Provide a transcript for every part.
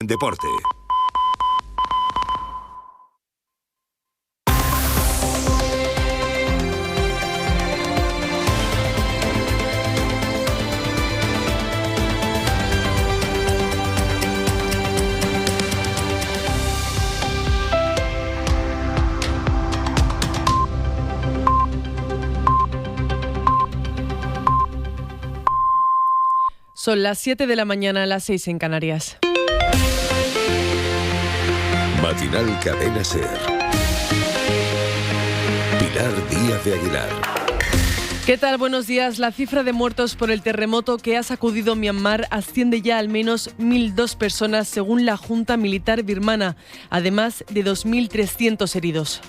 Deporte. Son las 7 de la mañana, las 6 en Canarias. Matinal Cadena Ser. Pilar Díaz de Aguilar. ¿Qué tal? Buenos días. La cifra de muertos por el terremoto que ha sacudido Myanmar asciende ya al menos 1.002 personas según la Junta Militar birmana, además de 2.300 heridos.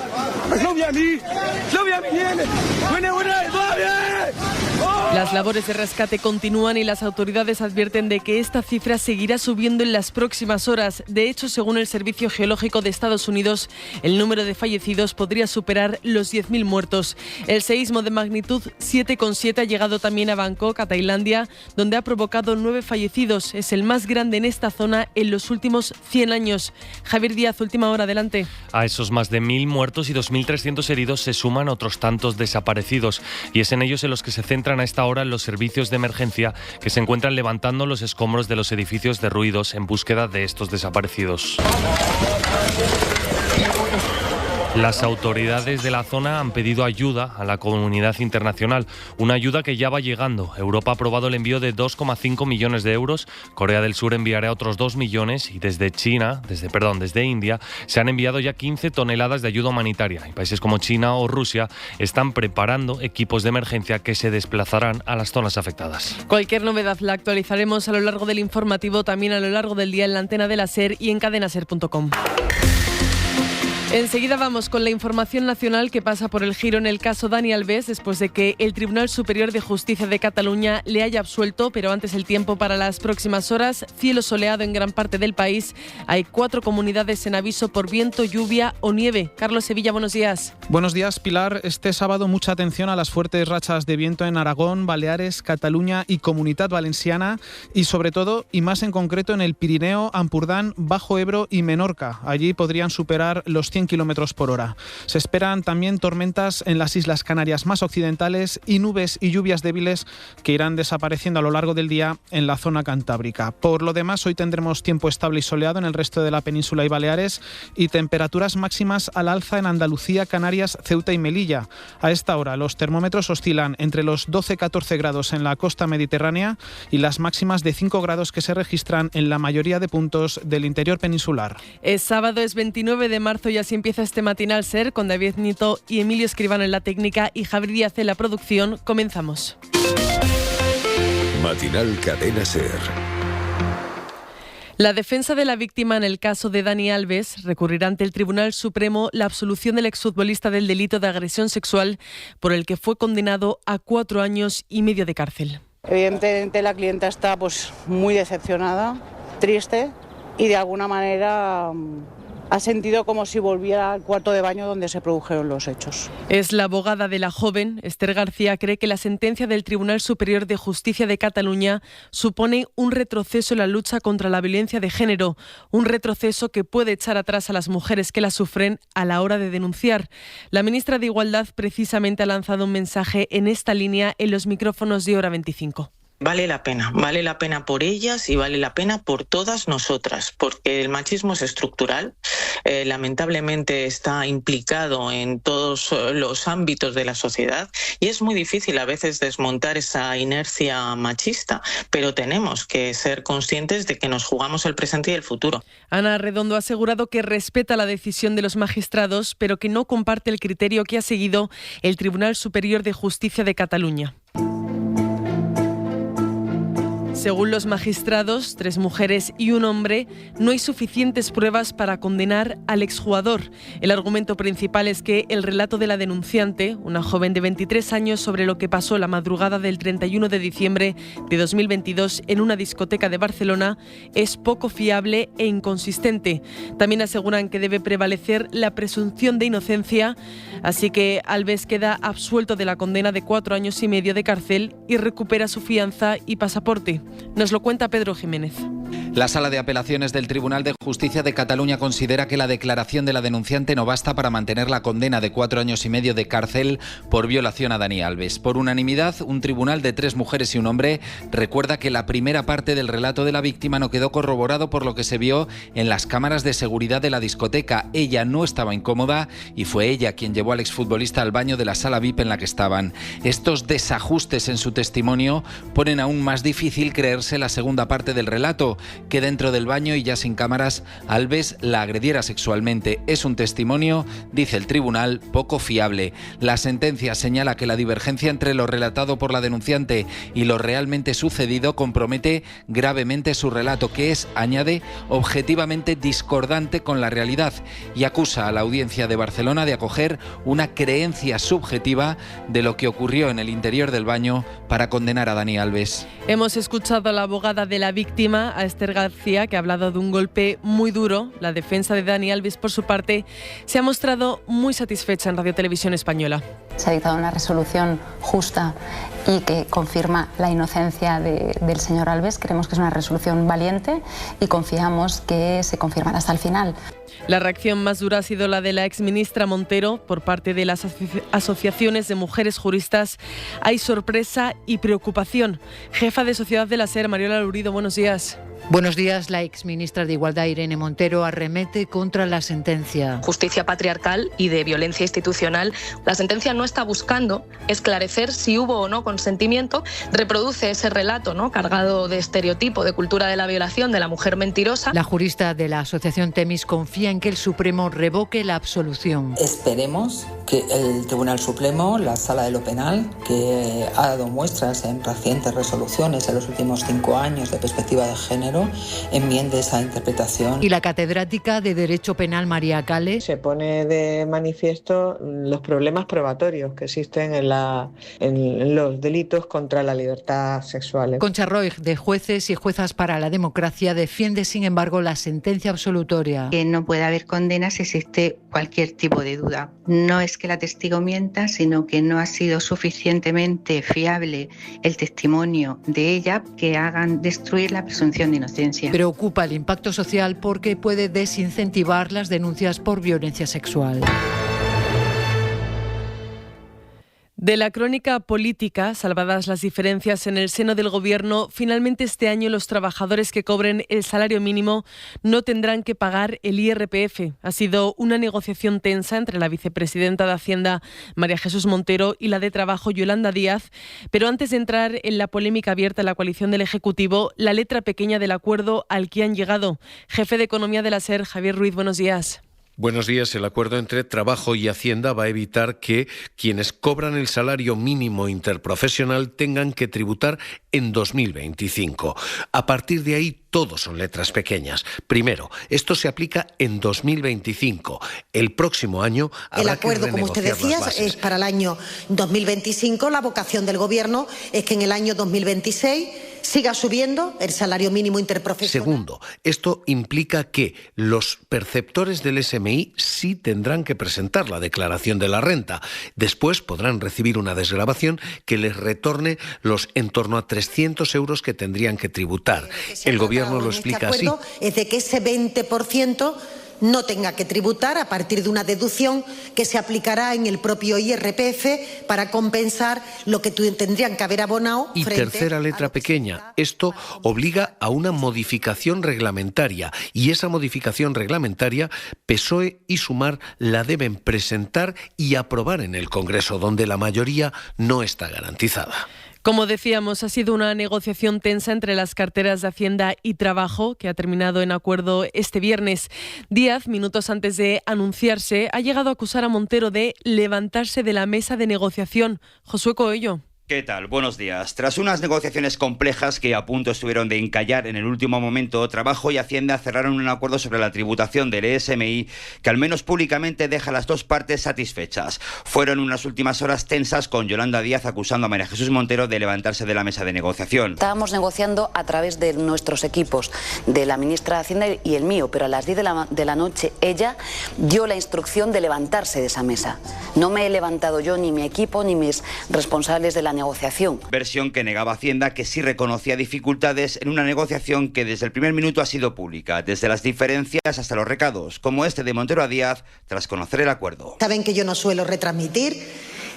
Las labores de rescate continúan y las autoridades advierten de que esta cifra seguirá subiendo en las próximas horas. De hecho, según el Servicio Geológico de Estados Unidos, el número de fallecidos podría superar los 10.000 muertos. El seísmo de magnitud 7,7 ha llegado también a Bangkok, a Tailandia, donde ha provocado 9 fallecidos. Es el más grande en esta zona en los últimos 100 años. Javier Díaz, última hora, adelante. A esos más de 1.000 muertos y 2.300 heridos se suman otros tantos desaparecidos. Y es en ellos en los que se centran a esta hora los servicios de emergencia que se encuentran levantando los escombros de los edificios derruidos en búsqueda de estos desaparecidos. Las autoridades de la zona han pedido ayuda a la comunidad internacional, una ayuda que ya va llegando. Europa ha aprobado el envío de 2,5 millones de euros, Corea del Sur enviará otros 2 millones y desde India se han enviado ya 15 toneladas de ayuda humanitaria. Y países como China o Rusia están preparando equipos de emergencia que se desplazarán a las zonas afectadas. Cualquier novedad la actualizaremos a lo largo del informativo, también a lo largo del día en la antena de la SER y en cadenaser.com. Enseguida vamos con la información nacional que pasa por el giro en el caso Dani Alves después de que el Tribunal Superior de Justicia de Cataluña le haya absuelto, pero antes el tiempo para las próximas horas. Cielo soleado en gran parte del país. Hay 4 comunidades en aviso por viento, lluvia o nieve. Carlos Sevilla, buenos días. Buenos días, Pilar. Este sábado mucha atención a las fuertes rachas de viento en Aragón, Baleares, Cataluña y Comunitat Valenciana y sobre todo, y más en concreto, en el Pirineo, Ampurdán, Bajo Ebro y Menorca. Allí podrían superar los 100 kilómetros por hora. Se esperan también tormentas en las Islas Canarias más occidentales y nubes y lluvias débiles que irán desapareciendo a lo largo del día en la zona cantábrica. Por lo demás, hoy tendremos tiempo estable y soleado en el resto de la península y Baleares y temperaturas máximas al alza en Andalucía, Canarias, Ceuta y Melilla. A esta hora los termómetros oscilan entre los 12-14 grados en la costa mediterránea y las máximas de 5 grados que se registran en la mayoría de puntos del interior peninsular. Es sábado, es 29 de marzo y así empieza este matinal SER con David Nito y Emilio Escribano en la técnica y Javier Díaz en la producción. Comenzamos. Matinal Cadena Ser. La defensa de la víctima en el caso de Dani Alves recurrirá ante el Tribunal Supremo la absolución del exfutbolista del delito de agresión sexual por el que fue condenado a 4 años y medio de cárcel. Evidentemente la clienta está muy decepcionada, triste y de alguna manera ha sentido como si volviera al cuarto de baño donde se produjeron los hechos. Es la abogada de la joven. Esther García cree que la sentencia del Tribunal Superior de Justicia de Cataluña supone un retroceso en la lucha contra la violencia de género, un retroceso que puede echar atrás a las mujeres que la sufren a la hora de denunciar. La ministra de Igualdad precisamente ha lanzado un mensaje en esta línea en los micrófonos de Hora 25. Vale la pena por ellas y vale la pena por todas nosotras, porque el machismo es estructural, lamentablemente está implicado en todos los ámbitos de la sociedad y es muy difícil a veces desmontar esa inercia machista, pero tenemos que ser conscientes de que nos jugamos el presente y el futuro. Ana Redondo ha asegurado que respeta la decisión de los magistrados, pero que no comparte el criterio que ha seguido el Tribunal Superior de Justicia de Cataluña. Según los magistrados, 3 mujeres y un hombre, no hay suficientes pruebas para condenar al exjugador. El argumento principal es que el relato de la denunciante, una joven de 23 años, sobre lo que pasó la madrugada del 31 de diciembre de 2022 en una discoteca de Barcelona, es poco fiable e inconsistente. También aseguran que debe prevalecer la presunción de inocencia, así que Alves queda absuelto de la condena de 4 años y medio de cárcel y recupera su fianza y pasaporte. Nos lo cuenta Pedro Jiménez. La Sala de Apelaciones del Tribunal de Justicia de Cataluña considera que la declaración de la denunciante no basta para mantener la condena de 4 años y medio de cárcel por violación a Dani Alves. Por unanimidad, un tribunal de 3 mujeres y un hombre recuerda que la primera parte del relato de la víctima no quedó corroborado por lo que se vio en las cámaras de seguridad de la discoteca. Ella no estaba incómoda y fue ella quien llevó al exfutbolista al baño de la sala VIP en la que estaban. Estos desajustes en su testimonio ponen aún más difícil creerse la segunda parte del relato, que dentro del baño y ya sin cámaras Alves la agrediera sexualmente. Es un testimonio, dice el tribunal, poco fiable. La sentencia señala que la divergencia entre lo relatado por la denunciante y lo realmente sucedido compromete gravemente su relato, que es, añade, objetivamente discordante con la realidad, y acusa a la Audiencia de Barcelona de acoger una creencia subjetiva de lo que ocurrió en el interior del baño para condenar a Dani Alves. Hemos escuchado a la abogada de la víctima, a Esther García, que ha hablado de un golpe muy duro. La defensa de Dani Alves, por su parte, se ha mostrado muy satisfecha en Radio Televisión Española. Se ha dictado una resolución justa y que confirma la inocencia del señor Alves. Creemos que es una resolución valiente y confiamos que se confirmará hasta el final. La reacción más dura ha sido la de la exministra Montero. Por parte de las asociaciones de mujeres juristas hay sorpresa y preocupación. Jefa de Sociedad de la SER, Mariola Lurido, buenos días. Buenos días. La exministra de Igualdad, Irene Montero, arremete contra la sentencia. Justicia patriarcal y de violencia institucional. La sentencia no está buscando esclarecer si hubo o no consentimiento, reproduce ese relato, ¿no?, cargado de estereotipo, de cultura de la violación, de la mujer mentirosa. La jurista de la asociación Temis confía en que el Supremo revoque la absolución. Esperemos que el Tribunal Supremo, la Sala de lo Penal, que ha dado muestras en recientes resoluciones en los últimos 5 años de perspectiva de género, enmiende esa interpretación. Y la catedrática de Derecho Penal, María Cale, se pone de manifiesto los problemas probatorios que existen en los delitos contra la libertad sexual. Concha Roig, de Jueces y Juezas para la Democracia, defiende, sin embargo, la sentencia absolutoria. Que no puede haber condenas si existe cualquier tipo de duda. No es que la testigo mienta, sino que no ha sido suficientemente fiable el testimonio de ella que hagan destruir la presunción de inocencia. Preocupa el impacto social porque puede desincentivar las denuncias por violencia sexual. De la crónica política, salvadas las diferencias en el seno del Gobierno, finalmente este año los trabajadores que cobren el salario mínimo no tendrán que pagar el IRPF. Ha sido una negociación tensa entre la vicepresidenta de Hacienda, María Jesús Montero, y la de Trabajo, Yolanda Díaz. Pero antes de entrar en la polémica abierta en la coalición del Ejecutivo, la letra pequeña del acuerdo al que han llegado. Jefe de Economía de la SER, Javier Ruiz, buenos días. Buenos días. El acuerdo entre Trabajo y Hacienda va a evitar que quienes cobran el salario mínimo interprofesional tengan que tributar en 2025. A partir de ahí, todo son letras pequeñas. Primero, esto se aplica en 2025. El próximo año habrá el acuerdo, como usted decía, es para el año 2025. La vocación del Gobierno es que en el año 2026 siga subiendo el salario mínimo interprofesional. Segundo, esto implica que los perceptores del SMI sí tendrán que presentar la declaración de la renta. Después podrán recibir una desgravación que les retorne los en torno a 300 euros que tendrían que tributar. El Gobierno lo explica así. Es de que ese 20% no tenga que tributar a partir de una deducción que se aplicará en el propio IRPF para compensar lo que tendrían que haber abonado. Y tercera letra pequeña, esto obliga a una modificación reglamentaria y esa modificación reglamentaria PSOE y Sumar la deben presentar y aprobar en el Congreso, donde la mayoría no está garantizada. Como decíamos, ha sido una negociación tensa entre las carteras de Hacienda y Trabajo, que ha terminado en acuerdo este viernes. Díaz, minutos antes de anunciarse, ha llegado a acusar a Montero de levantarse de la mesa de negociación. Josué Coello. ¿Qué tal? Buenos días. Tras unas negociaciones complejas que a punto estuvieron de encallar en el último momento, Trabajo y Hacienda cerraron un acuerdo sobre la tributación del ESMI que al menos públicamente deja a las dos partes satisfechas. Fueron unas últimas horas tensas con Yolanda Díaz acusando a María Jesús Montero de levantarse de la mesa de negociación. Estábamos negociando a través de nuestros equipos, de la ministra de Hacienda y el mío, pero a las 10 de la noche ella dio la instrucción de levantarse de esa mesa. No me he levantado yo, ni mi equipo, ni mis responsables de la negociación. Versión que negaba Hacienda, que sí reconocía dificultades en una negociación que desde el primer minuto ha sido pública, desde las diferencias hasta los recados, como este de Montero a Díaz, tras conocer el acuerdo. Saben que yo no suelo retransmitir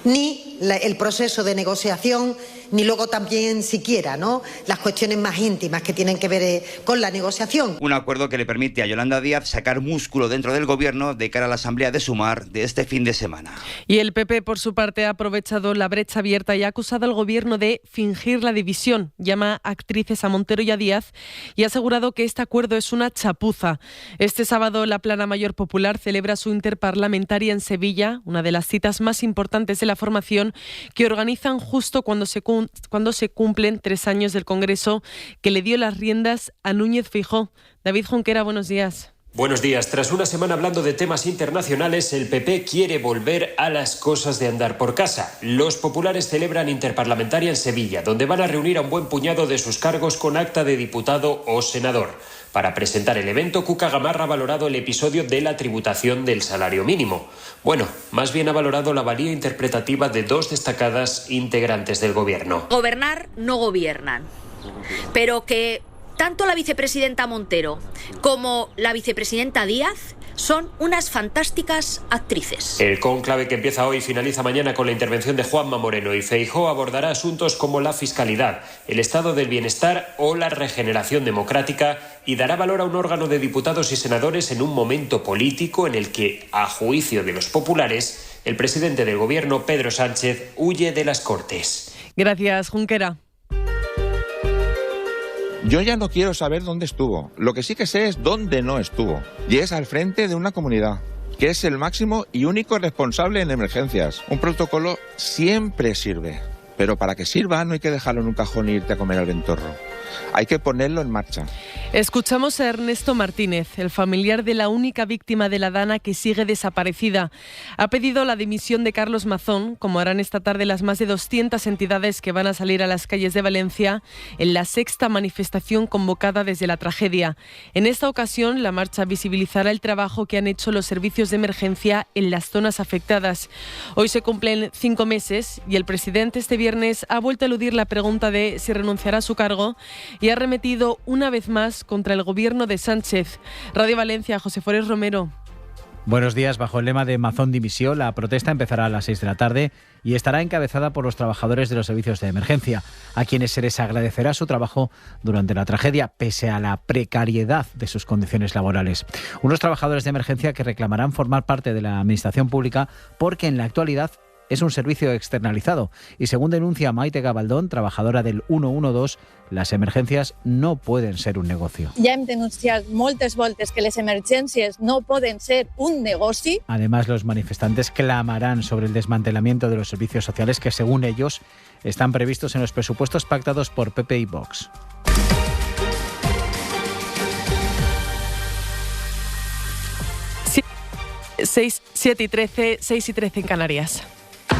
ni el proceso de negociación, ni luego también siquiera, ¿no?, las cuestiones más íntimas que tienen que ver con la negociación. Un acuerdo que le permite a Yolanda Díaz sacar músculo dentro del gobierno de cara a la Asamblea de Sumar de este fin de semana. Y el PP, por su parte, ha aprovechado la brecha abierta y ha acusado al gobierno de fingir la división. Llama actrices a Montero y a Díaz y ha asegurado que este acuerdo es una chapuza. Este sábado la Plana Mayor Popular celebra su interparlamentaria en Sevilla, una de las citas más importantes de la formación, que organizan justo cuando se cumplen 3 años del Congreso que le dio las riendas a Núñez Feijóo. David Junquera, buenos días. Buenos días. Tras una semana hablando de temas internacionales, el PP quiere volver a las cosas de andar por casa. Los populares celebran interparlamentaria en Sevilla, donde van a reunir a un buen puñado de sus cargos con acta de diputado o senador. Para presentar el evento, Cuca Gamarra ha valorado el episodio de la tributación del salario mínimo. Bueno, más bien ha valorado la valía interpretativa de 2 destacadas integrantes del gobierno. Gobernar no gobiernan, pero que tanto la vicepresidenta Montero como la vicepresidenta Díaz son unas fantásticas actrices. El cónclave, que empieza hoy y finaliza mañana con la intervención de Juanma Moreno y Feijóo, abordará asuntos como la fiscalidad, el estado del bienestar o la regeneración democrática y dará valor a un órgano de diputados y senadores en un momento político en el que, a juicio de los populares, el presidente del gobierno, Pedro Sánchez, huye de las Cortes. Gracias, Junquera. Yo ya no quiero saber dónde estuvo. Lo que sí que sé es dónde no estuvo. Y es al frente de una comunidad, que es el máximo y único responsable en emergencias. Un protocolo siempre sirve, pero para que sirva no hay que dejarlo en un cajón e irte a comer al ventorro. Hay que ponerlo en marcha. Escuchamos a Ernesto Martínez, el familiar de la única víctima de la Dana que sigue desaparecida. Ha pedido la dimisión de Carlos Mazón, como harán esta tarde las más de 200 entidades que van a salir a las calles de Valencia en la 6ª manifestación convocada desde la tragedia. En esta ocasión, la marcha visibilizará el trabajo que han hecho los servicios de emergencia en las zonas afectadas. Hoy se cumplen 5 meses y el presidente este viernes ha vuelto a eludir la pregunta de si renunciará a su cargo y ha arremetido una vez más contra el gobierno de Sánchez. Radio Valencia, José Forés Romero. Buenos días. Bajo el lema de Mazón dimisión, la protesta empezará a las 6 de la tarde y estará encabezada por los trabajadores de los servicios de emergencia, a quienes se les agradecerá su trabajo durante la tragedia, pese a la precariedad de sus condiciones laborales. Unos trabajadores de emergencia que reclamarán formar parte de la administración pública porque en la actualidad es un servicio externalizado y, según denuncia Maite Gabaldón, trabajadora del 112, las emergencias no pueden ser un negocio. Ja hem denunciat moltes voltes que les emergències no poden ser un negoci. Además, los manifestantes clamarán sobre el desmantelamiento de los servicios sociales que, según ellos, están previstos en los presupuestos pactados por PP y Vox. Seis y 13 en Canarias.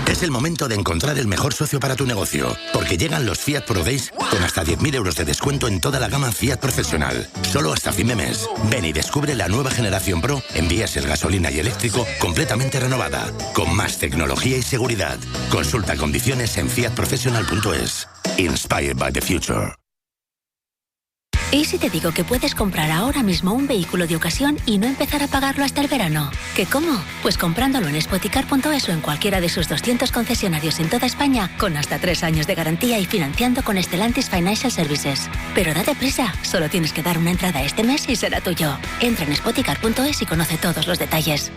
Es el momento de encontrar el mejor socio para tu negocio, porque llegan los Fiat Pro Days con hasta 10.000 euros de descuento en toda la gama Fiat Profesional. Solo hasta fin de mes. Ven y descubre la nueva generación Pro en diésel, gasolina y eléctrico completamente renovada, con más tecnología y seguridad. Consulta condiciones en fiatprofessional.es. Inspired by the future. ¿Y si te digo que puedes comprar ahora mismo un vehículo de ocasión y no empezar a pagarlo hasta el verano? ¿Qué cómo? Pues comprándolo en Spoticar.es o en cualquiera de sus 200 concesionarios en toda España, con hasta 3 años de garantía y financiando con Stellantis Financial Services. Pero date prisa, solo tienes que dar una entrada este mes y será tuyo. Entra en Spoticar.es y conoce todos los detalles.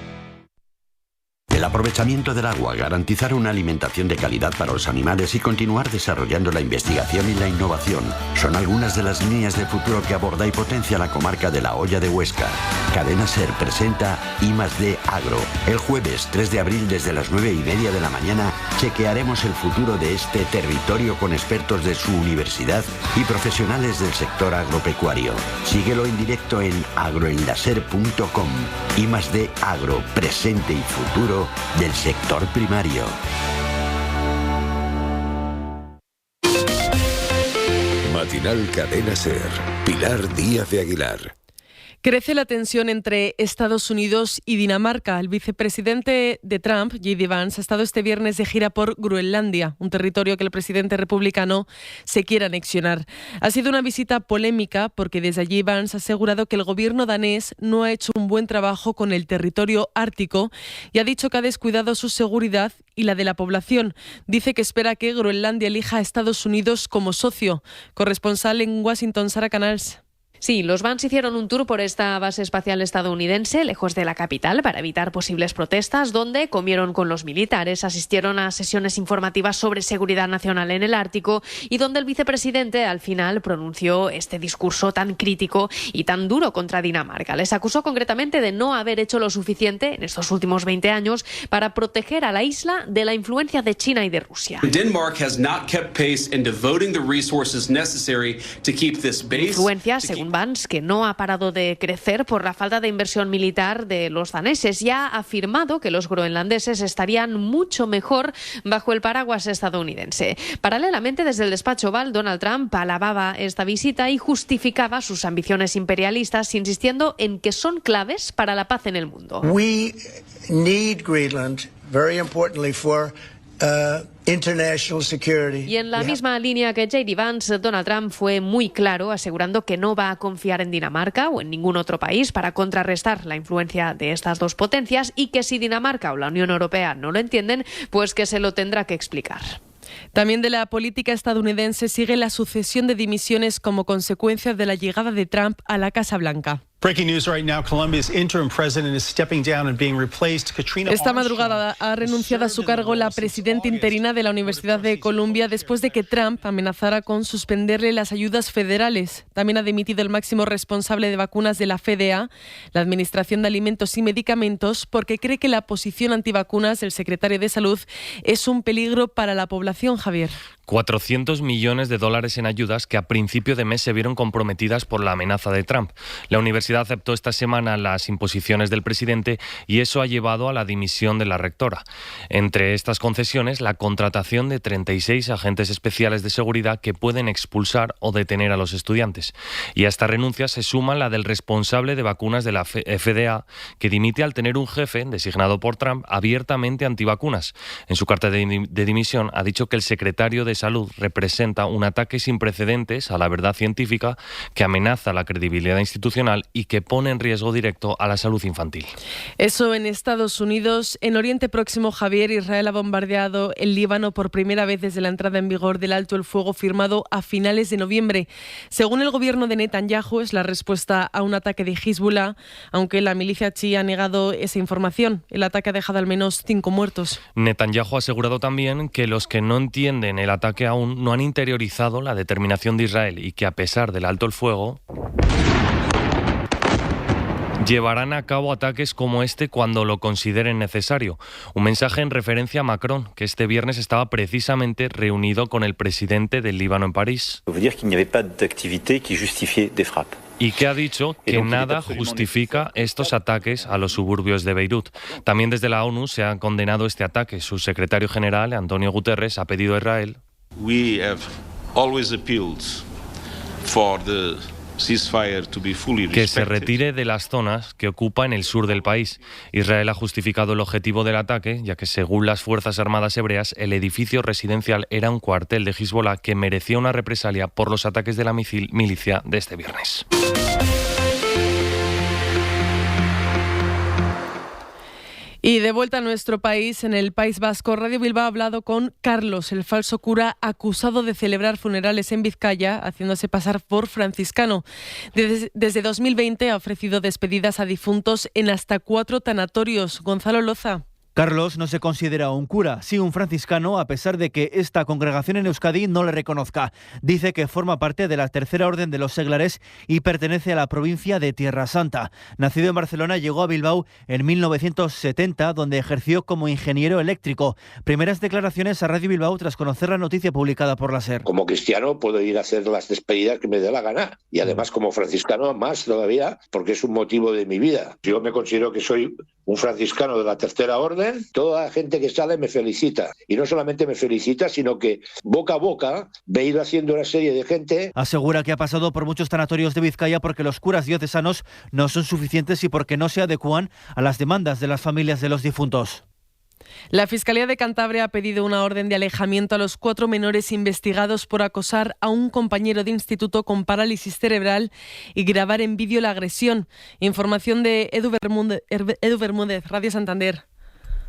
El aprovechamiento del agua, garantizar una alimentación de calidad para los animales y continuar desarrollando la investigación y la innovación son algunas de las líneas de futuro que aborda y potencia la comarca de La Hoya de Huesca. Cadena SER presenta I+D Agro. El jueves 3 de abril desde las 9:30 de la mañana chequearemos el futuro de este territorio con expertos de su universidad y profesionales del sector agropecuario. Síguelo en directo en agroenlaser.com. I+D Agro, presente y futuro del sector primario. Matinal Cadena SER. Pilar Díaz de Aguilar. Crece la tensión entre Estados Unidos y Dinamarca. El vicepresidente de Trump, J.D. Vance, ha estado este viernes de gira por Groenlandia, un territorio que el presidente republicano se quiere anexionar. Ha sido una visita polémica porque desde allí Vance ha asegurado que el gobierno danés no ha hecho un buen trabajo con el territorio ártico y ha dicho que ha descuidado su seguridad y la de la población. Dice que espera que Groenlandia elija a Estados Unidos como socio. Corresponsal en Washington, Sara Canals. Sí, los Vance hicieron un tour por esta base espacial estadounidense, lejos de la capital, para evitar posibles protestas, donde comieron con los militares, asistieron a sesiones informativas sobre seguridad nacional en el Ártico y donde el vicepresidente al final pronunció este discurso tan crítico y tan duro contra Dinamarca. Les acusó concretamente de no haber hecho lo suficiente en estos últimos 20 años para proteger a la isla de la influencia de China y de Rusia. Influencia, según Vance, que no ha parado de crecer por la falta de inversión militar de los daneses y ha afirmado que los groenlandeses estarían mucho mejor bajo el paraguas estadounidense. Paralelamente, desde el despacho Oval, Donald Trump alababa esta visita y justificaba sus ambiciones imperialistas, insistiendo en que son claves para la paz en el mundo. We need Greenland, very importantly, for international security. Y en la misma línea que J.D. Vance, Donald Trump fue muy claro, asegurando que no va a confiar en Dinamarca o en ningún otro país para contrarrestar la influencia de estas dos potencias y que si Dinamarca o la Unión Europea no lo entienden, pues que se lo tendrá que explicar. También de la política estadounidense sigue la sucesión de dimisiones como consecuencia de la llegada de Trump a la Casa Blanca. Esta madrugada ha renunciado a su cargo la presidenta interina de la Universidad de Columbia después de que Trump amenazara con suspenderle las ayudas federales. También ha dimitido el máximo responsable de vacunas de la FDA, la Administración de Alimentos y Medicamentos, porque cree que la posición antivacunas del secretario de Salud es un peligro para la población, Javier. 400 millones de dólares en ayudas que a principio de mes se vieron comprometidas por la amenaza de Trump. La universidad aceptó esta semana las imposiciones del presidente y eso ha llevado a la dimisión de la rectora. Entre estas concesiones, la contratación de 36 agentes especiales de seguridad que pueden expulsar o detener a los estudiantes. Y a esta renuncia se suma la del responsable de vacunas de la FDA, que dimite al tener un jefe, designado por Trump, abiertamente antivacunas. En su carta de dimisión ha dicho que el secretario de Salud representa un ataque sin precedentes a la verdad científica que amenaza la credibilidad institucional y que pone en riesgo directo a la salud infantil. Eso en Estados Unidos. En Oriente Próximo, Javier, Israel ha bombardeado el Líbano por primera vez desde la entrada en vigor del alto el fuego firmado a finales de noviembre. Según el gobierno de Netanyahu, es la respuesta a un ataque de Hezbollah, aunque la milicia chií ha negado esa información. El ataque ha dejado al menos 5 muertos. Netanyahu ha asegurado también que los que no entienden el ataque aún no han interiorizado la determinación de Israel y que a pesar del alto el fuego llevarán a cabo ataques como este cuando lo consideren necesario. Un mensaje en referencia a Macron, que este viernes estaba precisamente reunido con el presidente del Líbano en París. Y que ha dicho que nada justifica estos ataques a los suburbios de Beirut. También desde la ONU se ha condenado este ataque. Su secretario general, Antonio Guterres, ha pedido a Israel que se retire de las zonas que ocupa en el sur del país. Israel ha justificado el objetivo del ataque, ya que según las Fuerzas Armadas hebreas, el edificio residencial era un cuartel de Hezbollah que merecía una represalia por los ataques de la milicia de este viernes. Y de vuelta a nuestro país, en el País Vasco, Radio Bilbao ha hablado con Carlos, el falso cura acusado de celebrar funerales en Vizcaya, haciéndose pasar por franciscano. Desde 2020 ha ofrecido despedidas a difuntos en hasta 4 tanatorios. Gonzalo Loza. Carlos no se considera un cura, sí un franciscano, a pesar de que esta congregación en Euskadi no le reconozca. Dice que forma parte de la Tercera Orden de los Seglares y pertenece a la provincia de Tierra Santa. Nacido en Barcelona, llegó a Bilbao en 1970, donde ejerció como ingeniero eléctrico. Primeras declaraciones a Radio Bilbao tras conocer la noticia publicada por la SER. Como cristiano puedo ir a hacer las despedidas que me dé la gana, y además como franciscano más todavía, porque es un motivo de mi vida. Yo me considero que soy un franciscano de la Tercera Orden orden, toda la gente que sale me felicita. Y no solamente me felicita, sino que boca a boca me he ido haciendo una serie de gente. Asegura que ha pasado por muchos sanatorios de Vizcaya porque los curas diocesanos no son suficientes y porque no se adecuan a las demandas de las familias de los difuntos. La Fiscalía de Cantabria ha pedido una orden de alejamiento a los 4 menores investigados por acosar a un compañero de instituto con parálisis cerebral y grabar en vídeo la agresión. Información de Edu Bermúdez, Radio Santander.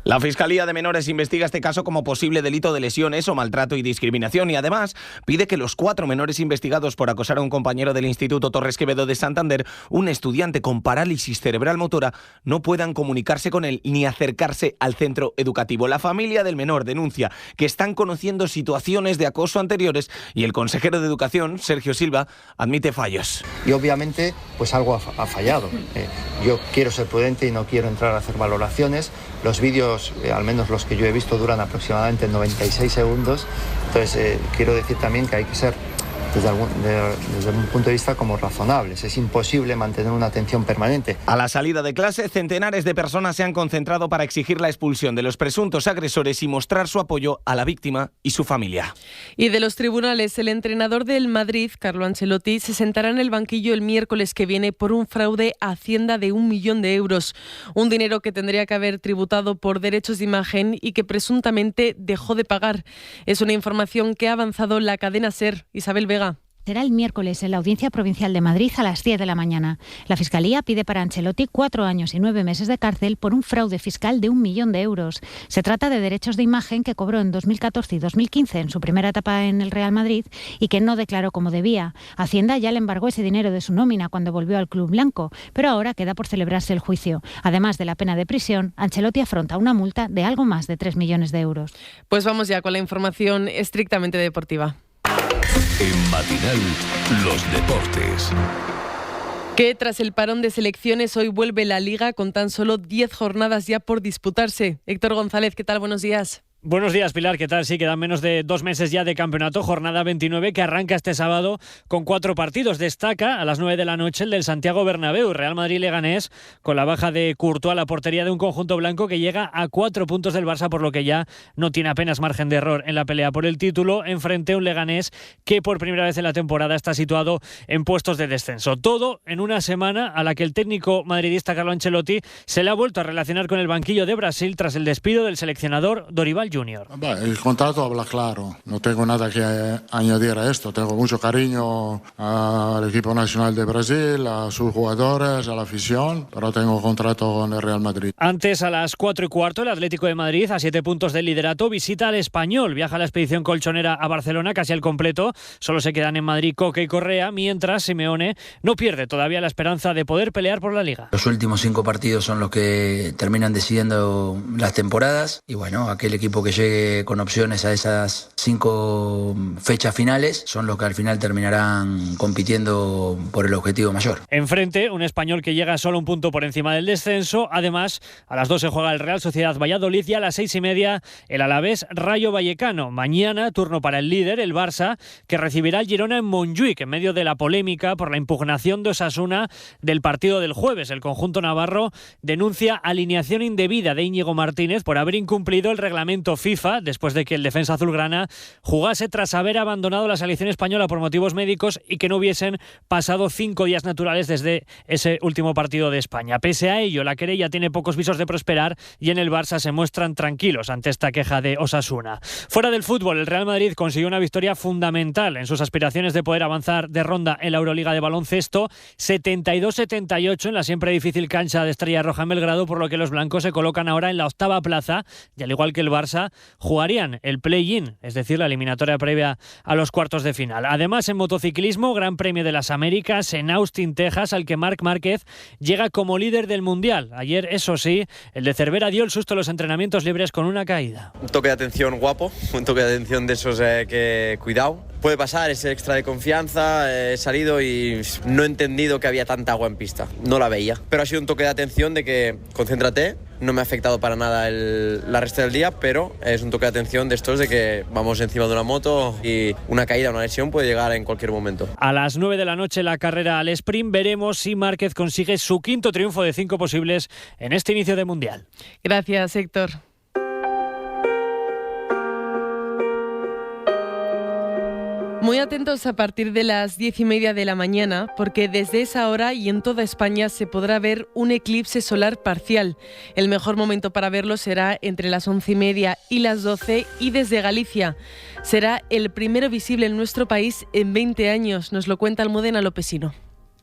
La Fiscalía de Menores investiga este caso como posible delito de lesiones o maltrato y discriminación y además pide que los 4 menores investigados por acosar a un compañero del Instituto Torres Quevedo de Santander, un estudiante con parálisis cerebral motora, no puedan comunicarse con él ni acercarse al centro educativo. La familia del menor denuncia que están conociendo situaciones de acoso anteriores y el consejero de Educación, Sergio Silva, admite fallos. Y obviamente pues algo ha fallado. Yo quiero ser prudente y no quiero entrar a hacer valoraciones. Los vídeos, al menos los que yo he visto, duran aproximadamente 96 segundos. Entonces, quiero decir también que hay que ser, desde un punto de vista, como razonables. Es imposible mantener una atención permanente. A la salida de clase, centenares de personas se han concentrado para exigir la expulsión de los presuntos agresores y mostrar su apoyo a la víctima y su familia. Y de los tribunales, el entrenador del Madrid, Carlo Ancelotti, se sentará en el banquillo el miércoles que viene por un fraude a Hacienda de 1 millón de euros. Un dinero que tendría que haber tributado por derechos de imagen y que presuntamente dejó de pagar. Es una información que ha avanzado la cadena SER. Isabel Vega. Será el miércoles en la Audiencia Provincial de Madrid a las 10 de la mañana. La Fiscalía pide para Ancelotti 4 años y 9 meses de cárcel por un fraude fiscal de 1 millón de euros. Se trata de derechos de imagen que cobró en 2014 y 2015 en su primera etapa en el Real Madrid y que no declaró como debía. Hacienda ya le embargó ese dinero de su nómina cuando volvió al club blanco, pero ahora queda por celebrarse el juicio. Además de la pena de prisión, Ancelotti afronta una multa de algo más de 3 millones de euros. Pues vamos ya con la información estrictamente deportiva. En Matinal, los deportes. Que tras el parón de selecciones hoy vuelve la Liga con tan solo 10 jornadas ya por disputarse. Héctor González, ¿qué tal? Buenos días. Buenos días, Pilar, ¿qué tal? Sí, quedan menos de 2 meses ya de campeonato, jornada 29 que arranca este sábado con 4 partidos. Destaca a las 9 de la noche el del Santiago Bernabéu, Real Madrid-Leganés, con la baja de Courtois a la portería de un conjunto blanco que llega a 4 puntos del Barça, por lo que ya no tiene apenas margen de error en la pelea por el título, enfrente a un Leganés que por primera vez en la temporada está situado en puestos de descenso. Todo en una semana a la que el técnico madridista Carlo Ancelotti se le ha vuelto a relacionar con el banquillo de Brasil tras el despido del seleccionador Dorival Junior. El contrato habla claro, no tengo nada que añadir a esto, tengo mucho cariño al equipo nacional de Brasil, a sus jugadores, a la afición, pero tengo contrato con el Real Madrid. Antes, a las 4:15, el Atlético de Madrid, a 7 puntos del liderato, visita al Español, viaja a la expedición colchonera a Barcelona casi al completo, solo se quedan en Madrid Coque y Correa, mientras Simeone no pierde todavía la esperanza de poder pelear por la Liga. Los últimos 5 partidos son los que terminan decidiendo las temporadas y bueno, aquel equipo que llegue con opciones a esas 5 fechas finales son los que al final terminarán compitiendo por el objetivo mayor. Enfrente, un Español que llega solo 1 punto por encima del descenso. Además, a las 2 se juega el Real Sociedad Valladolid y a las 6:30 el Alavés Rayo Vallecano. Mañana, turno para el líder, el Barça, que recibirá al Girona en Montjuïc en medio de la polémica por la impugnación de Osasuna del partido del jueves. El conjunto navarro denuncia alineación indebida de Íñigo Martínez por haber incumplido el reglamento FIFA después de que el defensa azulgrana jugase tras haber abandonado la selección española por motivos médicos y que no hubiesen pasado 5 días naturales desde ese último partido de España. Pese a ello, la querella tiene pocos visos de prosperar y en el Barça se muestran tranquilos ante esta queja de Osasuna. Fuera del fútbol, el Real Madrid consiguió una victoria fundamental en sus aspiraciones de poder avanzar de ronda en la Euroliga de baloncesto, 72-78 en la siempre difícil cancha de Estrella Roja en Belgrado, por lo que los blancos se colocan ahora en la 8ª plaza y al igual que el Barça, jugarían el play-in, es decir, la eliminatoria previa a los cuartos de final. Además, en motociclismo, Gran Premio de las Américas en Austin, Texas, al que Marc Márquez llega como líder del Mundial. Ayer, eso sí, el de Cervera dio el susto a los entrenamientos libres con una caída. Un toque de atención guapo, un toque de atención de esos que cuidado, puede pasar, ese extra de confianza, he salido y no he entendido que había tanta agua en pista, no la veía. Pero ha sido un toque de atención de que concéntrate, no me ha afectado para nada la resta del día, pero es un toque de atención de estos de que vamos encima de una moto y una caída, una lesión puede llegar en cualquier momento. A las 9 de la noche la carrera al sprint, veremos si Márquez consigue su quinto triunfo de 5 posibles en este inicio de Mundial. Gracias, Héctor. Muy atentos a partir de las 10:30 de la mañana, porque desde esa hora y en toda España se podrá ver un eclipse solar parcial. El mejor momento para verlo será entre las 11:30 y las 12, y desde Galicia. Será el primero visible en nuestro país en 20 años, nos lo cuenta Almudena Lopesino.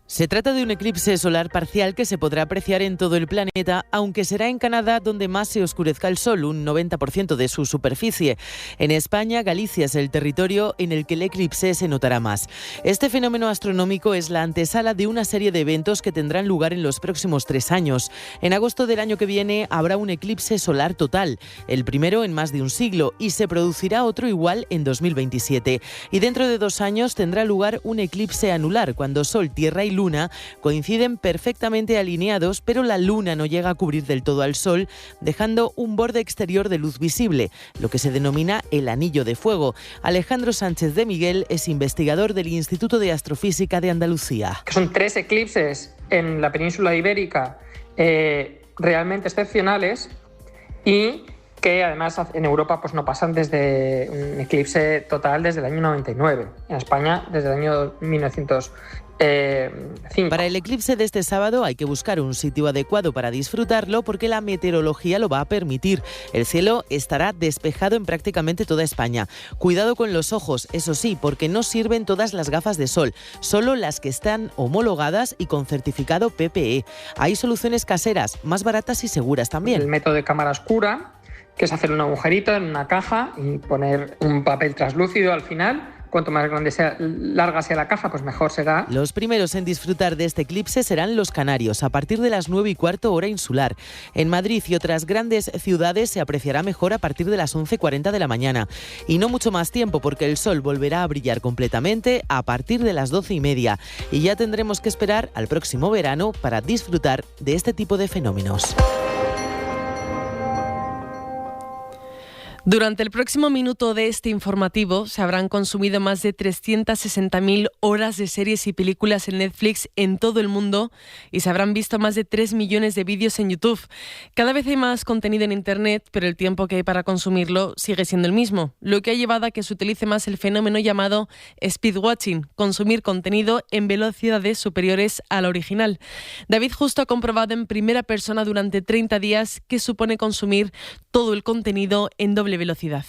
Se trata de un eclipse solar parcial que se podrá apreciar en todo el planeta, aunque será en Canadá donde más se oscurezca el sol, un 90% de su superficie. En España, Galicia es el territorio en el que el eclipse se notará más. Este fenómeno astronómico es la antesala de una serie de eventos que tendrán lugar en los próximos 3 años. En agosto del año que viene habrá un eclipse solar total, el primero en más de un siglo, y se producirá otro igual en 2027. Y dentro de 2 años tendrá lugar un eclipse anular, cuando Sol, Tierra y Luna coinciden perfectamente alineados, pero la Luna no llega a cubrir del todo al Sol, dejando un borde exterior de luz visible, lo que se denomina el anillo de fuego. Alejandro Sánchez de Miguel es investigador del Instituto de Astrofísica de Andalucía. Son 3 eclipses en la península ibérica realmente excepcionales y que además en Europa pues no pasan desde un eclipse total desde el año 99, en España desde el año 1905. Para el eclipse de este sábado hay que buscar un sitio adecuado para disfrutarlo porque la meteorología lo va a permitir. El cielo estará despejado en prácticamente toda España. Cuidado con los ojos, eso sí, porque no sirven todas las gafas de sol, solo las que están homologadas y con certificado PPE. Hay soluciones caseras, más baratas y seguras también. El método de cámara oscura, que es hacer un agujerito en una caja y poner un papel translúcido al final. Cuanto más larga sea la caja, pues mejor será. Los primeros en disfrutar de este eclipse serán los canarios, a partir de las 9:15 hora insular. En Madrid y otras grandes ciudades se apreciará mejor a partir de las 11:40 de la mañana. Y no mucho más tiempo, porque el sol volverá a brillar completamente a partir de las 12:30. Y ya tendremos que esperar al próximo verano para disfrutar de este tipo de fenómenos. Durante el próximo minuto de este informativo se habrán consumido más de 360.000 horas de series y películas en Netflix en todo el mundo y se habrán visto más de 3 millones de vídeos en YouTube. Cada vez hay más contenido en Internet, pero el tiempo que hay para consumirlo sigue siendo el mismo, lo que ha llevado a que se utilice más el fenómeno llamado speedwatching, consumir contenido en velocidades superiores a la original. David Justo ha comprobado en primera persona durante 30 días qué supone consumir todo el contenido en doble velocidad.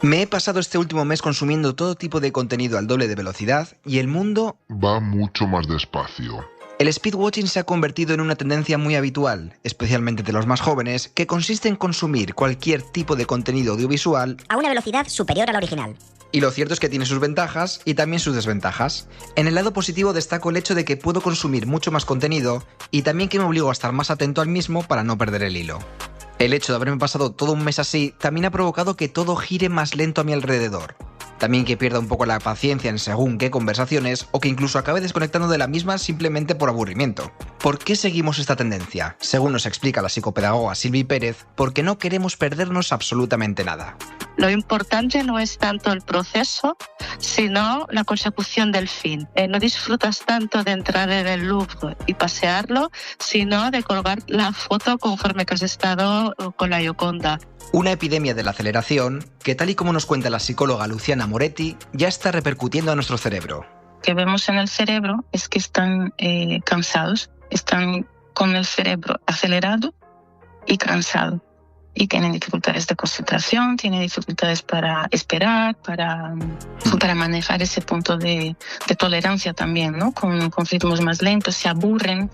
Me he pasado este último mes consumiendo todo tipo de contenido al doble de velocidad y el mundo va mucho más despacio. El speedwatching se ha convertido en una tendencia muy habitual, especialmente de los más jóvenes, que consiste en consumir cualquier tipo de contenido audiovisual a una velocidad superior a la original. Y lo cierto es que tiene sus ventajas y también sus desventajas. En el lado positivo destaco el hecho de que puedo consumir mucho más contenido y también que me obligo a estar más atento al mismo para no perder el hilo. El hecho de haberme pasado todo un mes así también ha provocado que todo gire más lento a mi alrededor. También que pierda un poco la paciencia en según qué conversaciones o que incluso acabe desconectando de la misma simplemente por aburrimiento. ¿Por qué seguimos esta tendencia? Según nos explica la psicopedagoga Silvi Pérez, porque no queremos perdernos absolutamente nada. Lo importante no es tanto el proceso, sino la consecución del fin. No disfrutas tanto de entrar en el Louvre y pasearlo, sino de colgar la foto conforme que has estado con la Gioconda. Una epidemia de la aceleración que, tal y como nos cuenta la psicóloga Luciana Moretti, ya está repercutiendo a nuestro cerebro. Lo que vemos en el cerebro es que están cansados, están con el cerebro acelerado y cansado. Y tienen dificultades de concentración, tienen dificultades para esperar, para manejar ese punto de tolerancia también, ¿no? Con ritmos más lentos, se aburren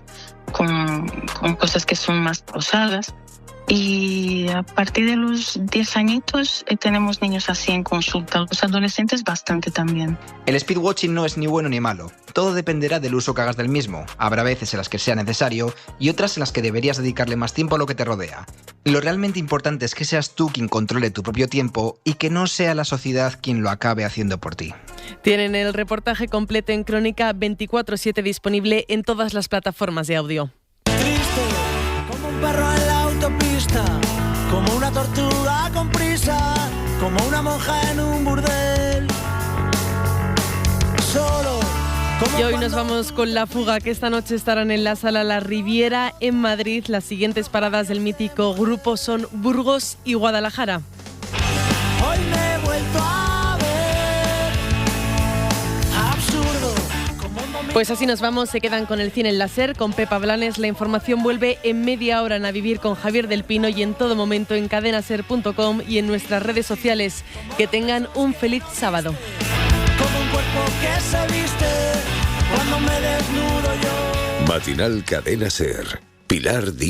con cosas que son más pausadas. Y a partir de los 10 añitos tenemos niños así en consulta, los adolescentes bastante también. El speedwatching no es ni bueno ni malo, todo dependerá del uso que hagas del mismo. Habrá veces en las que sea necesario y otras en las que deberías dedicarle más tiempo a lo que te rodea. Lo realmente importante es que seas tú quien controle tu propio tiempo y que no sea la sociedad quien lo acabe haciendo por ti. Tienen el reportaje completo en Crónica 24/7 disponible en todas las plataformas de audio. Como un perro en la autopista, como una tortuga con prisa, como una monja en un burdel. Solo. Y hoy nos vamos con La Fuga, que esta noche estarán en la Sala La Riviera en Madrid. Las siguientes paradas del mítico grupo son Burgos y Guadalajara. Hoy me he vuelto a ver absurdo. Pues así nos vamos, se quedan con el cine en la SER, con Pepa Blanes. La información vuelve en media hora en A Vivir con Javier del Pino y en todo momento en cadenaser.com y en nuestras redes sociales. Que tengan un feliz sábado. Como un cuerpo que se viste cuando me desnudo yo. Matinal Cadena SER. Pilar Díaz.